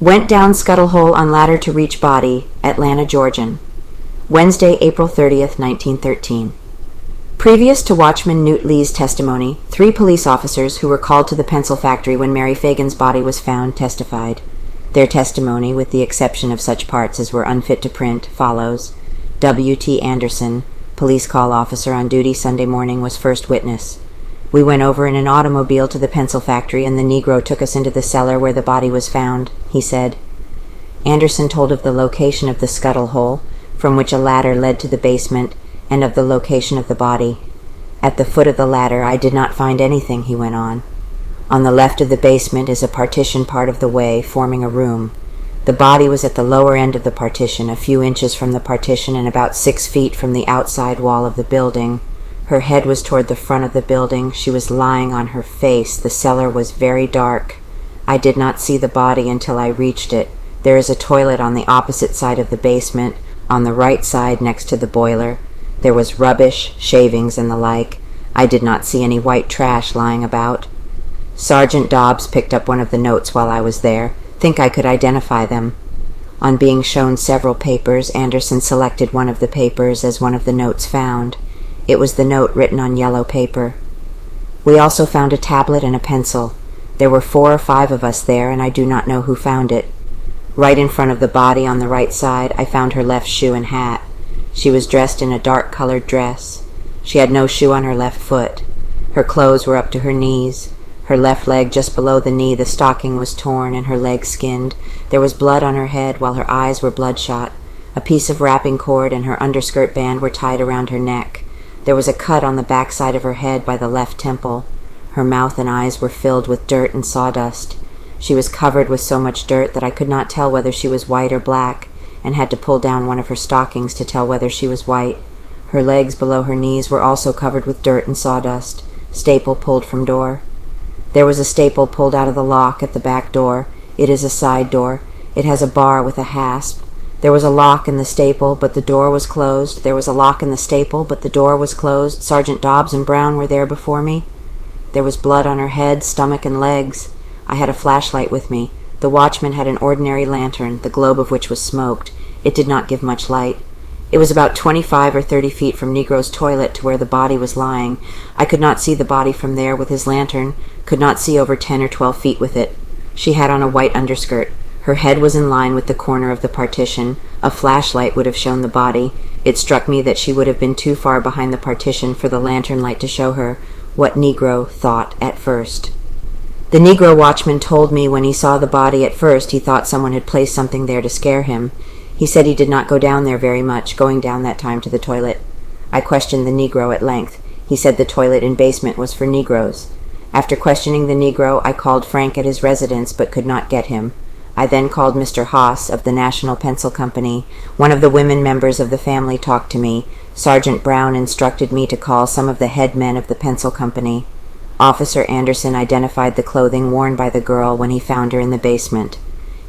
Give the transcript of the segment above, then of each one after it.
Went down Scuttle hole on ladder to reach body, Atlanta Georgian. Wednesday, April 30th, 1913. Previous to Watchman Newt Lee's testimony, 3 police officers who were called to the pencil factory when Mary Phagan's body was found testified. Their testimony, with the exception of such parts as were unfit to print, follows. W.T. Anderson, police call officer on duty Sunday morning, was first witness. We went over in an automobile to the pencil factory, and the Negro took us into the cellar where the body was found, he said. Anderson told of the location of the Scuttle hole, from which a ladder led to the basement, and of the location of the body. At the foot of the ladder I did not find anything, he went on. On the left of the basement is a partition part of the way, forming a room. The body was at the lower end of the partition, a few inches from the partition and about 6 feet from the outside wall of the building. Her head was toward the front of the building. She was lying on her face. The cellar was very dark. I did not see the body until I reached it. There is a toilet on the opposite side of the basement, on the right side next to the boiler. There was rubbish, shavings, and the like. I did not see any white trash lying about. Sergeant Dobbs picked up one of the notes while I was there. Think I could identify them. On being shown several papers, Anderson selected one of the papers as one of the notes found. It was the note written on yellow paper. We also found a tablet and a pencil. There were 4 or 5 of us there, and I do not know who found it. Right in front of the body on the right side, I found her left shoe and hat. She was dressed in a dark-colored dress. She had no shoe on her left foot. Her clothes were up to her knees. Her left leg just below the knee, the stocking was torn and her leg skinned. There was blood on her head while her eyes were bloodshot. A piece of wrapping cord and her underskirt band were tied around her neck. There was a cut on the back side of her head by the left temple. Her mouth and eyes were filled with dirt and sawdust. She was covered with so much dirt that I could not tell whether she was white or black, and had to pull down one of her stockings to tell whether she was white. Her legs below her knees were also covered with dirt and sawdust. Staple pulled from door. There was a staple pulled out of the lock at the back door. It is a side door. It has a bar with a hasp. There was a lock in the staple, but the door was closed. There was a lock in the staple, but the door was closed. Sergeant Dobbs and Brown were there before me. There was blood on her head, stomach, and legs. I had a flashlight with me. The watchman had an ordinary lantern, the globe of which was smoked. It did not give much light. It was about 25 or 30 feet from Negro's toilet to where the body was lying. I could not see the body from there with his lantern, could not see over 10 or 12 feet with it. She had on a white underskirt. Her head was in line with the corner of the partition. A flashlight would have shown the body. It struck me that she would have been too far behind the partition for the lantern light to show her, what Negro thought at first. The Negro watchman told me when he saw the body at first he thought someone had placed something there to scare him. He said he did not go down there very much, going down that time to the toilet. I questioned the Negro at length. He said the toilet and basement was for Negroes. After questioning the Negro, I called Frank at his residence but could not get him. I then called Mr. Haas of the National Pencil Company. One of the women members of the family talked to me. Sergeant Brown instructed me to call some of the head men of the pencil company. Officer Anderson identified the clothing worn by the girl when he found her in the basement.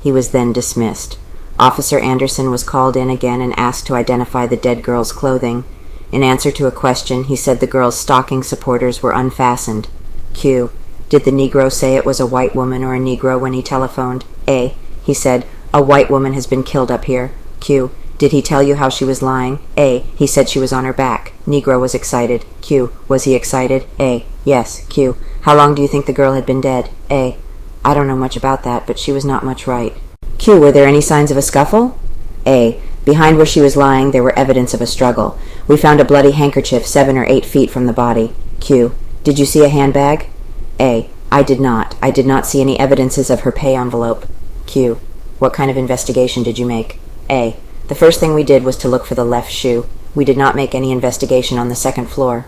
He was then dismissed. Officer Anderson was called in again and asked to identify the dead girl's clothing. In answer to a question, he said the girl's stocking supporters were unfastened. Q. Did the Negro say it was a white woman or a Negro when he telephoned? A. He said, "A white woman has been killed up here." Q. Did he tell you how she was lying? A. He said she was on her back. Negro was excited. Q. Was he excited? A. Yes. Q. How long do you think the girl had been dead? A. I don't know much about that, but she was not much right. Q. Were there any signs of a scuffle? A. Behind where she was lying there were evidence of a struggle. We found a bloody handkerchief 7 or 8 feet from the body. Q. Did you see a handbag? A. I did not. I did not see any evidences of her pay envelope. Q. What kind of investigation did you make? A. The first thing we did was to look for the left shoe. We did not make any investigation on the second floor.